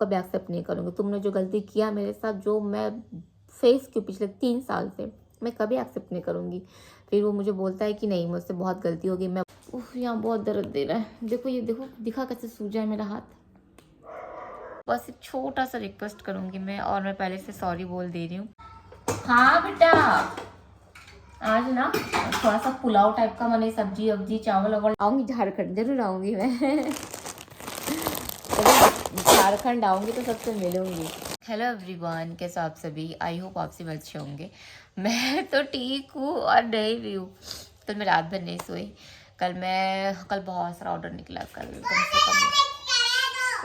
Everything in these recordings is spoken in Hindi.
कभी एक्सेप्ट नहीं करूँगी। तुमने जो गलती किया मेरे साथ, जो मैं फेस की पिछले 3 साल से, मैं कभी एक्सेप्ट नहीं करूँगी। फिर वो मुझे बोलता है कि नहीं मुझसे बहुत गलती हो गई। मैं यहाँ बहुत दर्द दे रहा है, देखो ये देखो, दिखा कैसे सूजा है मेरा हाथ। बस एक छोटा सा रिक्वेस्ट करूँगी मैं, और मैं पहले से सॉरी बोल दे रही हूँ। हाँ बेटा, आज ना थोड़ा सा पुलाव टाइप का मैंने सब्जी वब्जी चावल वावल, आऊँगी झारखंड, जरूर आऊँगी मैं। झारखंड आऊँगी तो सबसे मिलूंगी। हेलो एवरीवन, कैसे आप सभी? आई होप आप सभी अच्छे होंगे। मैं तो ठीक हूँ और नहीं भी हूँ। कल मैं रात भर नहीं सोई। कल बहुत सारा ऑर्डर निकला।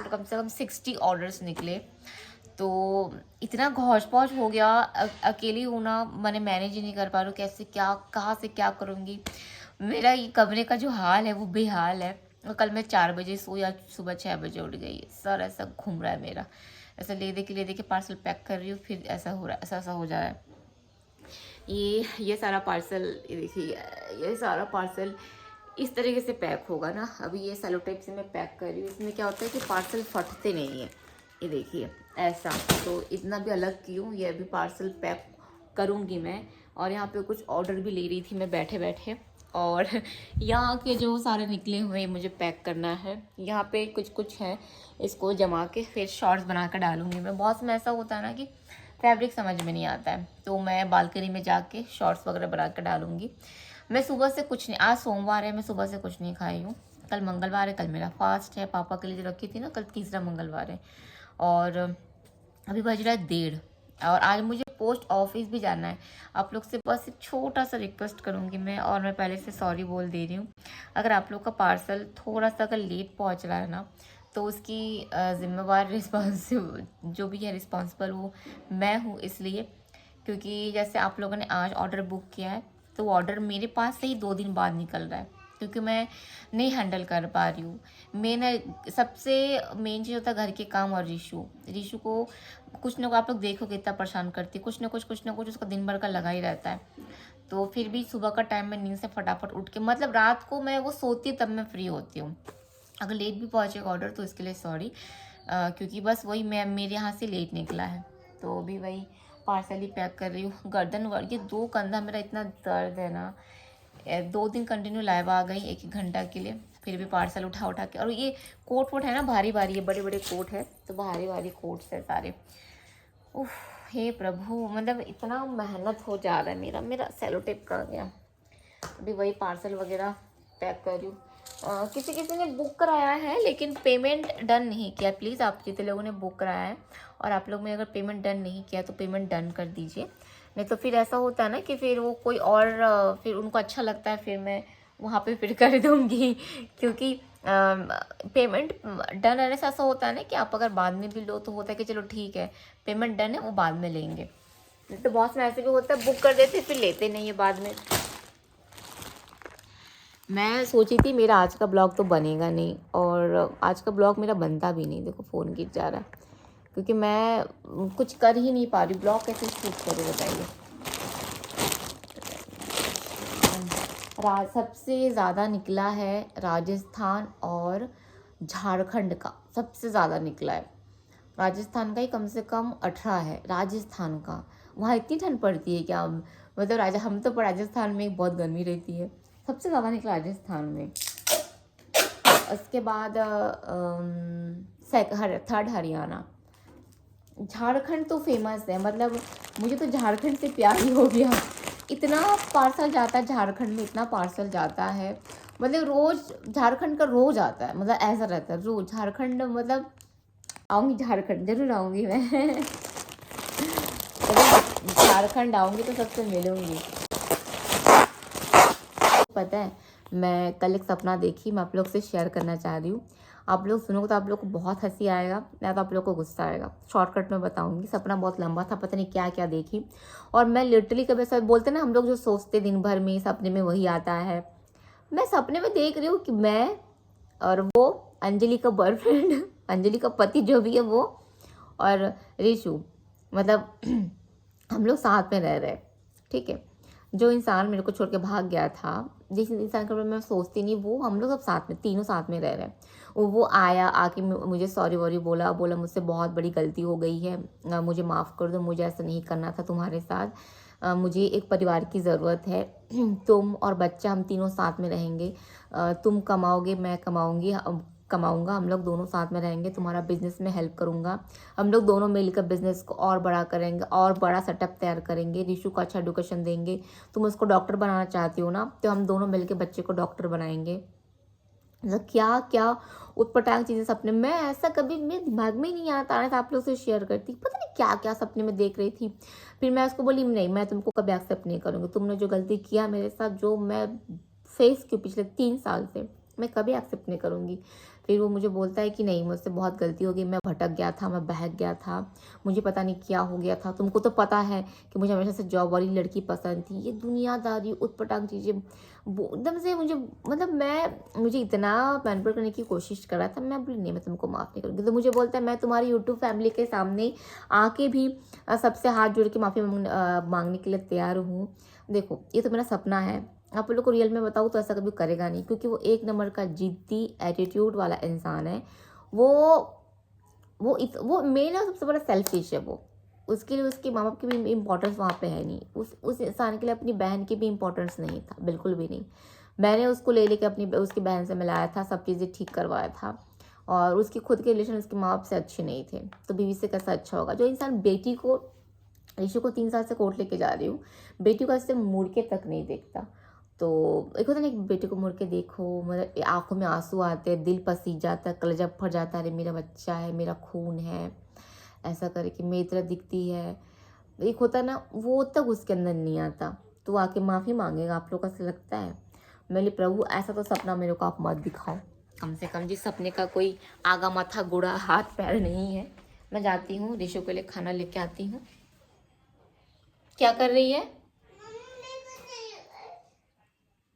कम से कम 60 ऑर्डर्स निकले। तो इतना घौच पौच हो गया, अकेली हूँ ना, मैंने मैनेज ही नहीं कर पा रही हूँ। कैसे क्या, कहाँ से क्या करूँगी। मेरा ये कमरे का जो हाल है वो बेहाल है। और कल मैं 4 बजे सोई, आज सुबह 6 बजे उठ गई। सर ऐसा घूम रहा है मेरा, ऐसा ले दे के पार्सल पैक कर रही हूँ, फिर ऐसा हो रहा है, ऐसा हो जा रहा है। ये सारा पार्सल, ये देखिए, ये सारा पार्सल इस तरीके से पैक होगा ना। अभी ये सेलो टेप से मैं पैक कर रही हूँ। इसमें क्या होता है कि पार्सल फटते नहीं है। ये देखिए ऐसा, तो इतना भी अलग क्यों, ये अभी पार्सल पैक करूँगी मैं। और यहाँ पे कुछ ऑर्डर भी ले रही थी मैं बैठे बैठे, और यहाँ के जो सारे निकले हुए मुझे पैक करना है। यहाँ पे कुछ है, इसको जमा के फिर शॉर्ट्स बना कर डालूँगी मैं। बहुत समय ऐसा होता है ना कि फैब्रिक समझ में नहीं आता है, तो मैं बालकनी में जाके शॉर्ट्स वगैरह बना कर डालूँगी। मैं सुबह से कुछ नहीं, आज सोमवार है, मैं सुबह से कुछ नहीं खाई हूँ। कल मंगलवार है, कल मेरा फास्ट है। पापा के लिए जो रखी थी ना, कल तीसरा मंगलवार है। और अभी बज रहा है 1:30, और आज मुझे पोस्ट ऑफिस भी जाना है। आप लोग से बस एक छोटा सा रिक्वेस्ट करूँगी मैं, और मैं पहले से सॉरी बोल दे रही हूँ। अगर आप लोग का पार्सल थोड़ा सा अगर लेट पहुँच रहा है ना, तो उसकी जिम्मेवार रिस्पॉन्सिबल जो भी है, रिस्पॉन्सिबल वो मैं हूँ। इसलिए क्योंकि जैसे आप लोगों ने आज ऑर्डर बुक किया है, तो ऑर्डर मेरे पास से ही 2 दिन बाद निकल रहा है, क्योंकि मैं नहीं हैंडल कर पा रही हूँ। सबसे मेन चीज़ होता है घर के काम। और रीशु को कुछ ना कुछ, आप लोग देखोगे इतना परेशान करती है, कुछ ना कुछ उसका दिन भर का लगा ही रहता है। तो फिर भी सुबह का टाइम में नींद से फटाफट उठ के, मतलब रात को मैं वो सोती है तब मैं फ्री होती हूँ। अगर लेट भी पहुँचेगा ऑर्डर तो इसके लिए सॉरी, क्योंकि बस वही मेरे यहाँ से लेट निकला है। तो अभी वही पार्सल ही पैक कर रही हूँ। गर्दन ये 2 कंधा मेरा इतना दर्द है ना। 2 दिन कंटिन्यू लाइव आ गई 1-1 घंटा के लिए, फिर भी पार्सल उठा के। और ये कोट वोट है ना, भारी भारी है, बड़े बड़े कोट है, तो भारी कोट्स है सारे। उफ, हे प्रभु, मतलब इतना मेहनत हो जा रहा है मेरा सेलो टेप का गया। अभी वही पार्सल वगैरह पैक कर रही हूँ। किसी ने बुक कराया है, लेकिन पेमेंट डन नहीं किया। प्लीज़ आप जितने लोगों ने बुक कराया है और आप लोग ने अगर पेमेंट डन नहीं किया तो पेमेंट डन कर दीजिए। नहीं तो फिर ऐसा होता है ना कि फिर वो कोई और, फिर उनको अच्छा लगता है, फिर मैं वहाँ पे फिर कर दूँगी। क्योंकि पेमेंट डन रहने से ऐसा होता है ना कि आप अगर बाद में भी लो तो होता है कि चलो ठीक है, पेमेंट डन है, वो बाद में लेंगे। नहीं तो बहुत समय ऐसे भी होता है, बुक कर देते फिर लेते नहीं है बाद में। मैं सोची थी मेरा आज का ब्लॉग तो बनेगा नहीं, और आज का ब्लॉग मेरा बनता भी नहीं। देखो फ़ोन गिर जा रहा है, क्योंकि मैं कुछ कर ही नहीं पा रही। ब्लॉग कैसे शूट करूँ बताइए। सबसे ज़्यादा निकला है राजस्थान और झारखंड का, सबसे ज़्यादा निकला है। राजस्थान का ही कम से कम 18 है। राजस्थान का, वहाँ इतनी ठंड पड़ती है क्या? मतलब हम तो राजस्थान में बहुत गर्मी रहती है। सबसे ज़्यादा निकला राजस्थान में। उसके बाद थर्ड हरियाणा। झारखंड तो फेमस है, मतलब मुझे तो झारखंड से प्यार ही हो गया। इतना पार्सल जाता है झारखंड में, इतना पार्सल जाता है, मतलब रोज़ झारखंड का रोज़ आता है, मतलब ऐसा रहता है रोज़ झारखंड। मतलब आऊँगी झारखंड, जरूर आऊँगी मैं। झारखंड आऊँगी तो सबसे मिलूँगी। पता है, मैं कल एक सपना देखी, मैं आप लोग से शेयर करना चाह रही हूँ। आप लोग सुनोगे तो आप लोग को बहुत हंसी आएगा, या तो आप लोग को गुस्सा आएगा। शॉर्टकट में बताऊंगी। सपना बहुत लंबा था, पता नहीं क्या क्या देखी। और मैं लिटरली, कभी ऐसा बोलते ना हम लोग, जो सोचते दिन भर में सपने में वही आता है। मैं सपने में देख रही हूँ कि मैं और वो, अंजलि का बॉयफ्रेंड, अंजलि का पति जो भी है वो, और रीशु, मतलब हम लोग साथ में रह रहे, ठीक है। जो इंसान मेरे को छोड़ के भाग गया था, जिस इंसान के बारे में मैं सोचती नहीं, वो हम लोग सब साथ में, तीनों साथ में रह रहे हैं। वो आया, आके मुझे सॉरी वॉरी बोला, बोला मुझसे बहुत बड़ी गलती हो गई है, मुझे माफ़ कर दो, मुझे ऐसा नहीं करना था तुम्हारे साथ, मुझे एक परिवार की ज़रूरत है, तुम और बच्चा हम तीनों साथ में रहेंगे, तुम कमाओगे, मैं कमाऊँगी, कमाऊँगा, हम लोग दोनों साथ में रहेंगे, तुम्हारा बिज़नेस में हेल्प करूँगा, हम लोग दोनों मिलकर बिज़नेस को और बड़ा करेंगे, और बड़ा सेटअप तैयार करेंगे, ऋषु को अच्छा एजुकेशन देंगे, तुम उसको डॉक्टर बनाना चाहती हो ना, तो हम दोनों मिलकर बच्चे को डॉक्टर बनाएंगे। मतलब क्या क्या उटपटांग चीज़ें सपने में, ऐसा कभी मेरे दिमाग में ही नहीं आता था, आप लोग से शेयर करती, पता नहीं क्या क्या सपने में देख रही थी। फिर मैं उसको बोली नहीं, मैं तुमको कभी एक्सेप्ट नहीं करूँगी, तुमने जो गलती किया मेरे साथ, जो मैं फेस की पिछले 3 साल से, मैं कभी एक्सेप्ट नहीं करूँगी। फिर वो मुझे बोलता है कि नहीं, मुझसे बहुत गलती हो गई, मैं भटक गया था, मैं बहक गया था, मुझे पता नहीं क्या हो गया था, तुमको तो पता है कि मुझे हमेशा से जॉब वाली लड़की पसंद थी, ये दुनियादारी उटपटांग चीज़ें वो एकदम से मुझे, मतलब मुझे इतना पैम्पर करने की कोशिश कर रहा था। मैं बोली नहीं, मैं तुमको माफ़ नहीं करूँगी। तो मुझे बोलता है मैं तुम्हारी यूट्यूब फैमिली के सामने आके भी सबसे हाथ जोड़ के माफ़ी मांगने के लिए तैयार हूँ। देखो, ये तो मेरा सपना है, आप लोग को रियल में बताऊँ तो ऐसा कभी करेगा नहीं, क्योंकि वो एक नंबर का जिद्दी एटीट्यूड वाला इंसान है। वो वो मेन है, सबसे बड़ा सेल्फिश है वो। उसके लिए उसके माँ बाप की भी इम्पोर्टेंस वहाँ पे है नहीं, उस इंसान के लिए अपनी बहन की भी इम्पोर्टेंस नहीं था, बिल्कुल भी नहीं। मैंने उसको ले लेके अपनी उसकी बहन से मिलाया था, सब चीज़ें ठीक करवाया था, और उसकी खुद के रिलेशन उसके माँ बाप से अच्छे नहीं थे, तो बीवी से कैसा अच्छा होगा। जो इंसान बेटी को, ऋषु को 3 साल से कोर्ट लेके जा रही हूँ, बेटी को ऐसे मुड़ के तक नहीं देखता। तो एक होता है ना, एक बेटे को मुड़ के देखो, मतलब आंखों में आंसू आते हैं, दिल पसीज जाता है, कलेजा फट जाता है, अरे मेरा बच्चा है, मेरा खून है, ऐसा करके मेरी तरह दिखती है। एक होता है ना, वो तक उसके अंदर नहीं आता, तो वो आके माफ़ी मांगेगा, आप लोग को ऐसा लगता है। मेरे प्रभु, ऐसा तो सपना मेरे को आप मत दिखाओ, कम से कम जिस सपने का कोई आगा माथा गुड़ा हाथ पैर नहीं है। मैं जाती हूँ, ऋषु के लिए खाना लेके आती हूँ। क्या कर रही है?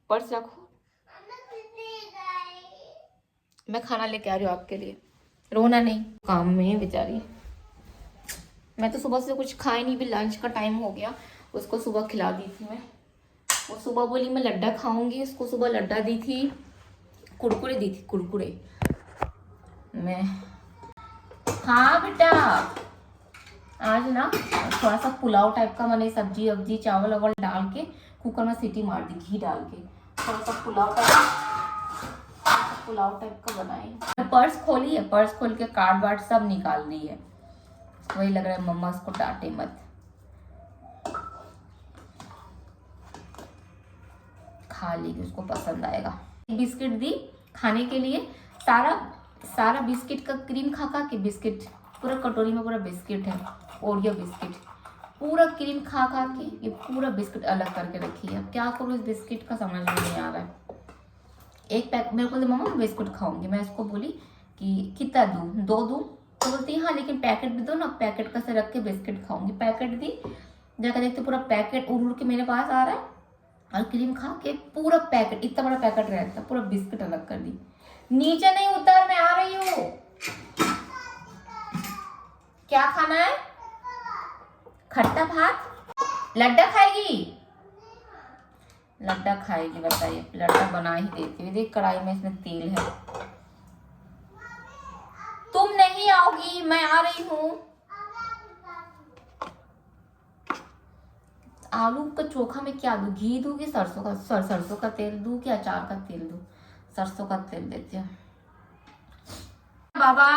पर्स रखो, मैं खाना लेके आ रही हूँ आपके लिए, रोना नहीं, काम में है बेचारी। मैं तो सुबह से कुछ खाई नहीं, भी लंच का टाइम हो गया, उसको सुबह खिला दी थी मैं। वो सुबह बोली मैं लड्डा खाऊंगी, उसको सुबह लड्डा दी थी, कुरकुरे दी थी, कुरकुरे। मैं, हाँ बेटा, आज ना थोड़ा सा पुलाव टाइप का मैंने सब्जी वब्जी चावल वावल डाल के कुकर में सीटी मार दी, घी डाल के, थोड़ा सा पुलाव टाइप का बनाई। पर्स खोली है, पर्स खोल के कार्ड वार्ड सब निकाल दी है, वही लग रहा है मम्मा उसको डांटे मत। खा लेगी, उसको पसंद आएगा। बिस्किट दी खाने के लिए, सारा सारा बिस्किट का क्रीम खा खा के, बिस्किट पूरा कटोरी में पूरा बिस्किट है, ओरियो बिस्किट, पूरा क्रीम खा खा के ये पूरा बिस्किट अलग करके रखी है। अब क्या करूँ इस बिस्किट का, समझ में नहीं आ रहा है। एक पैक मेरे को बोलती मम्मा मैं बिस्कुट खाऊंगी, मैं इसको बोली कि कितना दूँ, 2 दूँ, तो बोलती हाँ लेकिन पैकेट भी दो ना, पैकेट का से रख के बिस्किट खाऊंगी। पैकेट दी, जाकर देखते पूरा पैकेट उड़ उड़ के मेरे पास आ रहा है, और क्रीम खा के पूरा पैकेट, इतना बड़ा पैकेट रहता है, पूरा बिस्किट अलग कर दी। नीचे नहीं उतर, मैं आ रही हूँ। क्या खाना है? खट्टा भात, लड्डा खाएगी? लड्डा खाएगी, बताइए, लड्डा बना ही देती हूँ। देख कढ़ाई में इसमें तेल है, तुम नहीं आओगी, मैं आ रही हूँ। आलू का चोखा में क्या दूँ, घी दूँ कि सरसों का तेल दूँ कि अचार का तेल दूँ? सरसों का तेल देती हूँ। बाबा,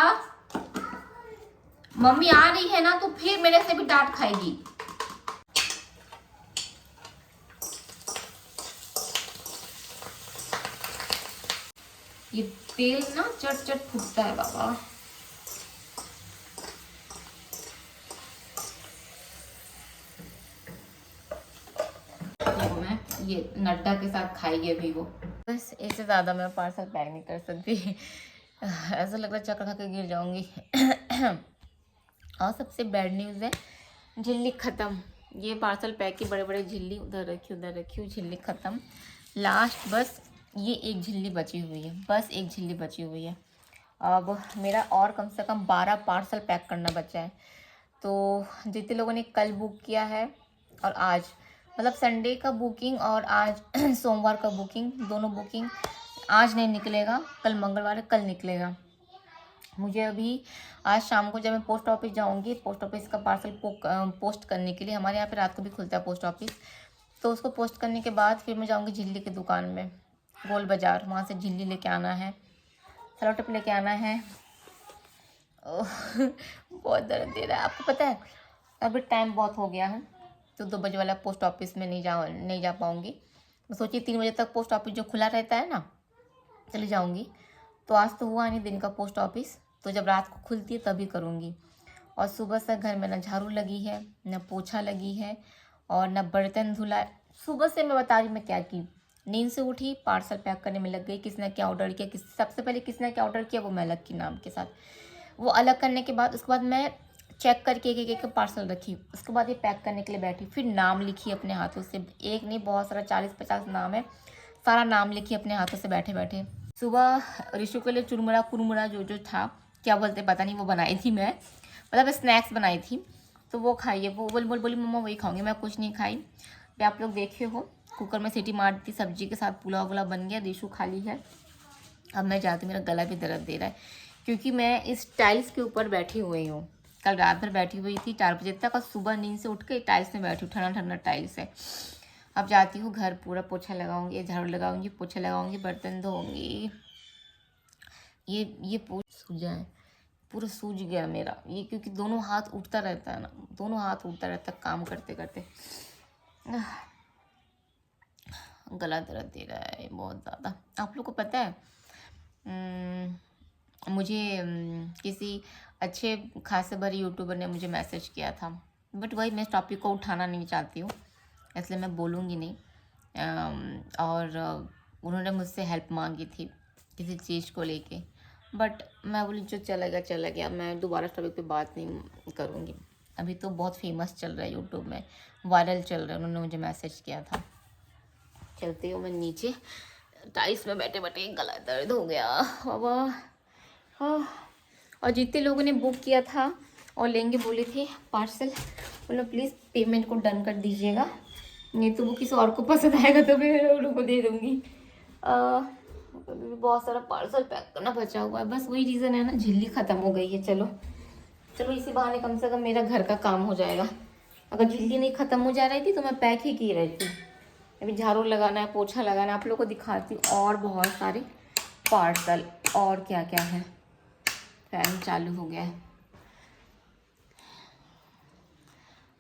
मम्मी आ रही है ना, तो फिर मेरे से भी डांट खाएगी। ये तेल ना चट चट फूटता है बाबा। मैं ये नड्डा के साथ खाएगी अभी वो। बस इससे ज़्यादा मैं पार्सल पैक नहीं कर सकती, ऐसा लग रहा है चक्कर खा के गिर जाऊंगी। और सबसे बैड न्यूज़ है, झिल्ली ख़त्म। ये पार्सल पैक की बड़े बड़े झिल्ली उधर रखी हूँ, झिल्ली ख़त्म। लास्ट बस ये एक झिल्ली बची हुई है, बस एक झिल्ली बची हुई है। अब मेरा और कम से कम 12 पार्सल पैक करना बचा है। तो जितने लोगों ने कल बुक किया है और आज, मतलब संडे का बुकिंग और आज सोमवार का बुकिंग, दोनों बुकिंग आज नहीं निकलेगा, कल मंगलवार है, कल निकलेगा। मुझे अभी आज शाम को जब मैं पोस्ट ऑफिस जाऊंगी, पोस्ट ऑफिस का पार्सल पोस्ट करने के लिए, हमारे यहाँ पे रात को भी खुलता है पोस्ट ऑफिस, तो उसको पोस्ट करने के बाद फिर मैं जाऊंगी झिल्ली की दुकान में, गोल बाज़ार, वहाँ से झिल्ली लेके आना है, सेलो टेप लेके आना है। ओह, बहुत दर्द दे रहा है। आपको पता है अभी टाइम बहुत हो गया है, तो 2 बजे वाला पोस्ट ऑफिस में नहीं जा पाऊँगी। मैं सोची 3 बजे तक पोस्ट ऑफिस जो खुला रहता है ना, चली जाऊँगी। तो आज तो हुआ नहीं दिन का पोस्ट ऑफिस, तो जब रात को खुलती है तभी करूँगी। और सुबह से घर में ना झाड़ू लगी है, ना पोछा लगी है, और ना बर्तन धुला है। सुबह से मैं बता रही मैं क्या की, नींद से उठी, पार्सल पैक करने में लग गई। किसने क्या ऑर्डर किया, सबसे पहले किसने क्या ऑर्डर किया वो मैं अलग की नाम के साथ, वो अलग करने के बाद उसके बाद मैं चेक करके एक एक पार्सल रखी, उसके बाद ये पैक करने के लिए बैठी, फिर नाम लिखी अपने हाथों से, एक नहीं बहुत सारा 40-50 नाम है, सारा नाम लिखी अपने हाथों से बैठे बैठे। सुबह ऋषु के लिए चुरमुरा कुरमुरा जो था, क्या बोलते पता नहीं, वो बनाई थी मैं, मतलब स्नैक्स बनाई थी, तो वो खाइए। वो बोली मम्मा वही खाऊंगी, मैं कुछ नहीं खाई। फिर आप लोग देखे हो कुकर में सीटी मार दी, सब्जी के साथ पुलाव वुलाव बन गया, ऋषु खा ली है। अब मैं जाती, मेरा गला भी दर्द दे रहा है, क्योंकि मैं इस टाइल्स के ऊपर बैठी हुई हूँ। कल रात भर बैठी हुई थी 4 बजे तक, और सुबह नींद से उठ के टाइल्स में बैठी हूँ, ठंडा ठंडा टाइल्स है। अब जाती हूँ घर, पूरा पोछा लगाऊंगी, झाड़ू लगाऊंगी, पोछा लगाऊंगी, बर्तन धोऊंगी। ये पूरा सूजा है, पूरा सूज गया मेरा ये, क्योंकि दोनों हाथ उठता रहता है ना, दोनों हाथ उठता रहता है काम करते करते। गला दर्द दे रहा है बहुत ज़्यादा। आप लोग को पता है मुझे किसी अच्छे खासे बड़े यूट्यूबर ने मुझे मैसेज किया था, बट वही मैं टॉपिक को उठाना नहीं चाहती हूँ, इसलिए मैं बोलूँगी नहीं। और उन्होंने मुझसे हेल्प मांगी थी किसी चीज़ को लेके, बट मैं बोली जो चला गया, मैं दोबारा टॉपिक पे बात नहीं करूँगी। अभी तो बहुत फेमस चल रहा है यूट्यूब में, वायरल चल रहा है, उन्होंने मुझे मैसेज किया था। चलते हो मैं नीचे, टाइल्स में बैठे बैठे गला दर्द हो गया बाबा। हाँ, और जितने लोगों ने बुक किया था और लेंगे बोले थे पार्सल, बोलो प्लीज़ पेमेंट को डन कर दीजिएगा, नहीं तो वो किसी और को पसंद आएगा तो मैं उन लोगों को दे दूँगी। अभी भी बहुत सारा पार्सल पैक करना बचा हुआ है, बस वही रीज़न है ना, झिल्ली ख़त्म हो गई है। चलो इसी बहाने कम से कम मेरा घर का काम हो जाएगा। अगर झिल्ली नहीं ख़त्म हो जा रही थी तो मैं पैक ही की रहती। अभी झाड़ू लगाना है, पोछा लगाना है, आप लोगों को दिखाती हूँ। और बहुत सारे पार्सल, और क्या क्या है। फैन चालू हो गया है।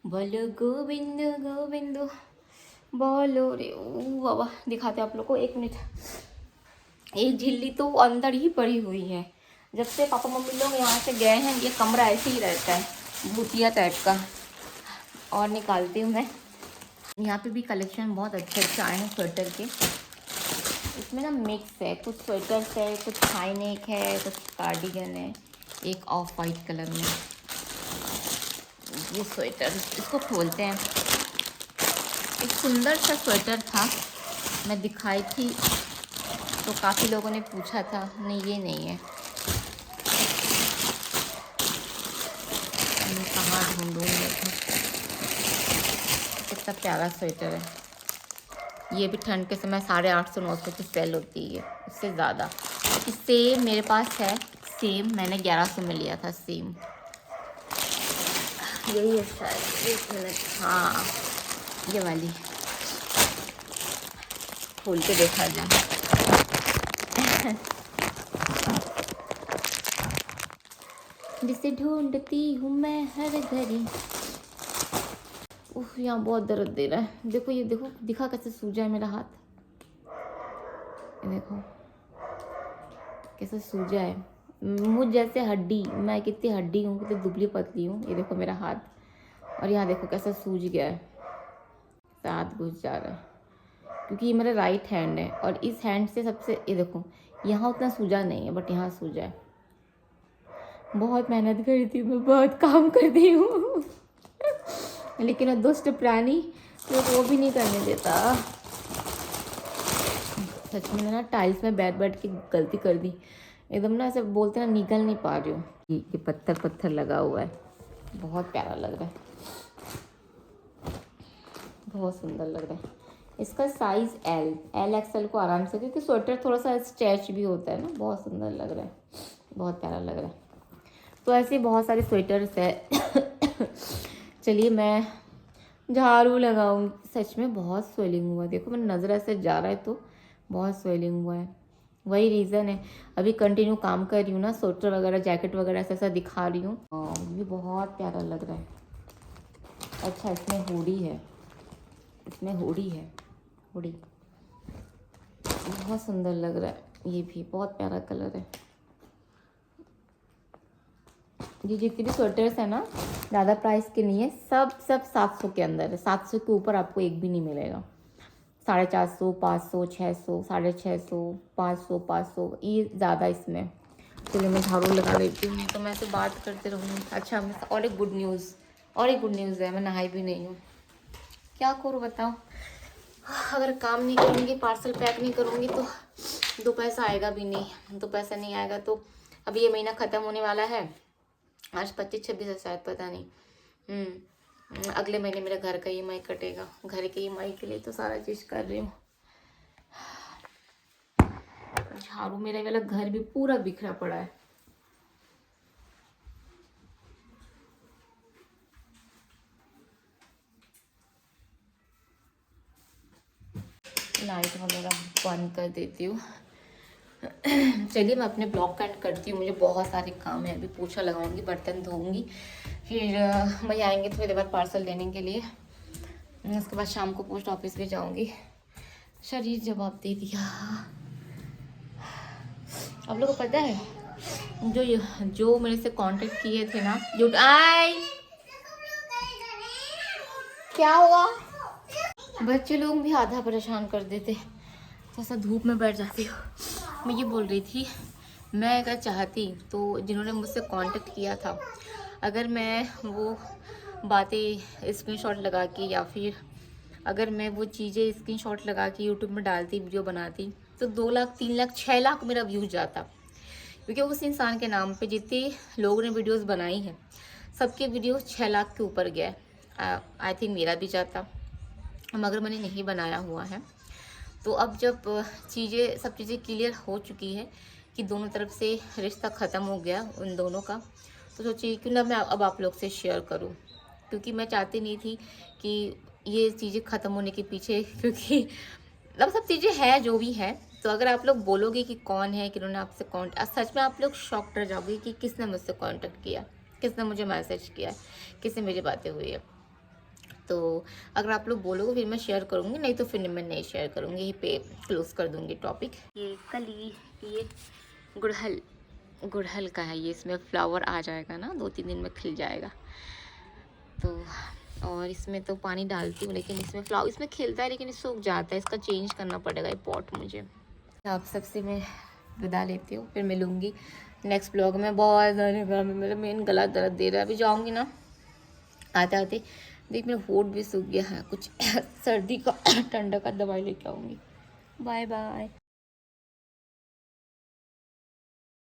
बोलो गोविंद गोविंद बोलो रे, ओ बाबा दिखाते आप लोग को, 1 मिनट। एक झिल्ली तो अंदर ही पड़ी हुई है, जब से पापा मम्मी लोग यहाँ से गए हैं ये कमरा ऐसे ही रहता है, भूतिया टाइप का। और निकालती हूँ मैं। यहाँ पे भी कलेक्शन बहुत अच्छे आए हैं स्वेटर के। इसमें ना मिक्स है, कुछ स्वेटर्स है, कुछ हाई नेक है, कुछ कार्डिगन है, एक ऑफ वाइट कलर में। ये स्वेटर, इसको खोलते हैं। एक सुंदर सा स्वेटर था, मैं दिखाई थी तो काफ़ी लोगों ने पूछा था, नहीं ये नहीं है, मैं कहाँ ढूंढूंगी। कितना प्यारा स्वेटर है। ये भी ठंड के समय 850-900 की सेल होती है, उससे ज़्यादा। सेम मेरे पास है, सेम मैंने 1100 में लिया था, सेम यही है शायद। 1 मिनट, हाँ ये वाली, खोल के देखा जाए। जिसे ढूंढती हूँ मैं हर घड़ी। उफ, यहाँ बहुत दर्द दे रहा है। देखो ये देखो, दिखा कैसे सूजा है मेरा हाथ, ये देखो कैसे सूजा है। मुझ जैसे हड्डी, मैं कितनी हड्डी हूँ, कितनी दुबली पतली हूँ। ये देखो मेरा हाथ, और यहाँ देखो कैसा सूज गया है, हाथ घुस जा रहा है, क्योंकि ये मेरा राइट हैंड है। और इस हैंड से सबसे, ये देखो यहाँ उतना सूजा नहीं है, बट यहाँ सूजा है। बहुत मेहनत करती हूँ मैं, बहुत काम करती हूँ लेकिन वो दुष्ट प्राणी तो वो भी नहीं करने देता। सच में ना टाइल्स में बैठ बैठ के गलती कर दी, एकदम ना ऐसे बोलते ना, निकल नहीं पा रही हूँ। ये पत्थर पत्थर लगा हुआ है, बहुत प्यारा लग रहा है। बहुत सुंदर लग रहा है। इसका साइज़ एल एक्सएल को आराम से, क्योंकि स्वेटर थोड़ा सा स्ट्रेच भी होता है ना। बहुत सुंदर लग रहा है, बहुत प्यारा लग रहा है। तो ऐसे बहुत सारे स्वेटर्स है। चलिए मैं झाड़ू लगाऊंगी। सच में बहुत स्वेलिंग हुआ है, देखो मेरी नज़र ऐसे जा रहा है तो बहुत स्वेलिंग हुआ है। वही रीज़न है, अभी कंटिन्यू काम कर रही हूँ ना, स्वेटर वगैरह जैकेट वगैरह ऐसा ऐसा दिखा रही हूँ। ये बहुत प्यारा लग रहा है। अच्छा इसमें हुडी है, इसमें हुडी है, हुडी बहुत सुंदर लग रहा है। ये भी बहुत प्यारा कलर है। ये जितने भी स्वेटर्स है ना, ज़्यादा प्राइस के नहीं है, सब 700 के अंदर है। 700 के ऊपर आपको एक भी नहीं मिलेगा। 450, 500, 600, 650, 500, 500, ये ज़्यादा इसमें। चलिए मैं झाड़ू लगा देती हूँ, तो मैं ऐसे बात करते रहूँगी। अच्छा और एक गुड न्यूज़ है, मैं नहाई भी नहीं हूँ। क्या करूँ बताओ, अगर काम नहीं करूँगी, पार्सल पैक नहीं करूँगी तो 2 पैसा आएगा भी नहीं। 2 पैसा नहीं आएगा तो अभी ये महीना ख़त्म होने वाला है। आज 25-26 है शायद, पता नहीं। अगले महीने मेरा घर का EMI कटेगा। घर के EMI के लिए तो सारा चीज़ कर रही हूँ। झाड़ू, मेरा वाला घर भी पूरा बिखरा पड़ा है। लाइट वगैरह बंद कर देती हूँ। चलिए मैं अपने ब्लॉग का एंड करती हूँ। मुझे बहुत सारे काम है, अभी पोछा लगाऊंगी, बर्तन धोऊंगी, फिर भैया आएंगे थोड़ी देर बाद पार्सल देने के लिए। उसके बाद शाम को पोस्ट ऑफिस भी जाऊंगी। शरीर जवाब दे दिया। आप लोगों को पता है जो मेरे से कांटेक्ट किए थे ना, जो क्या हुआ, बच्चे लोग भी आधा परेशान कर देते, थोड़ा सा धूप में बैठ जाती हूँ। मैं ये बोल रही थी, मैं अगर चाहती तो जिन्होंने मुझसे कांटेक्ट किया था, अगर मैं वो बातें स्क्रीनशॉट लगा के, या फिर अगर मैं वो चीज़ें स्क्रीनशॉट लगा के यूट्यूब में डालती, वीडियो बनाती, तो 2 लाख 3 लाख 6 लाख मेरा व्यूज जाता। क्योंकि उस इंसान के नाम पे जितने लोगों ने वीडियोस बनाई हैं, सबके वीडियो 6 लाख के ऊपर गया। आई थिंक मेरा भी जाता, मगर मैंने नहीं बनाया हुआ है। तो अब जब सब चीज़ें क्लियर हो चुकी है कि दोनों तरफ से रिश्ता ख़त्म हो गया उन दोनों का, तो सोचिए क्यों ना मैं अब आप लोग से शेयर करूं। क्योंकि मैं चाहती नहीं थी कि ये चीज़ें ख़त्म होने के पीछे, क्योंकि मतलब सब चीज़ें है जो भी है, तो अगर आप लोग बोलोगे कि कौन है कि उन्होंने आपसे कॉन्टेक्ट, सच में आप लोग शॉक रह जाओगे कि किसने मुझसे कॉन्टेक्ट किया, किसने मुझे मैसेज किया, किससे मेरी बातें हुई है। तो अगर आप लोग बोलोगे फिर मैं शेयर करूँगी, नहीं तो फिर मैं नहीं शेयर करूँगी, यहीं पे क्लोज कर दूँगी टॉपिक। ये कली, ये गुड़हल का है, ये इसमें फ्लावर आ जाएगा ना, 2-3 दिन में खिल जाएगा। तो और इसमें तो पानी डालती हूँ, लेकिन इसमें खिलता है लेकिन सूख जाता है, इसका चेंज करना पड़ेगा ये पॉट मुझे। आप सबसे मैं विदा लेती हूँ, फिर मिलूँगी नेक्स्ट ब्लॉग में। बहुत ज़्यादा मेरा मेन गला दर्द दे रहा है, अभी जाऊँगी ना, आते आते देख मेरा होठ भी सूख गया है, कुछ सर्दी का ठंडा का दवाई लेके आऊँगी। Bye bye.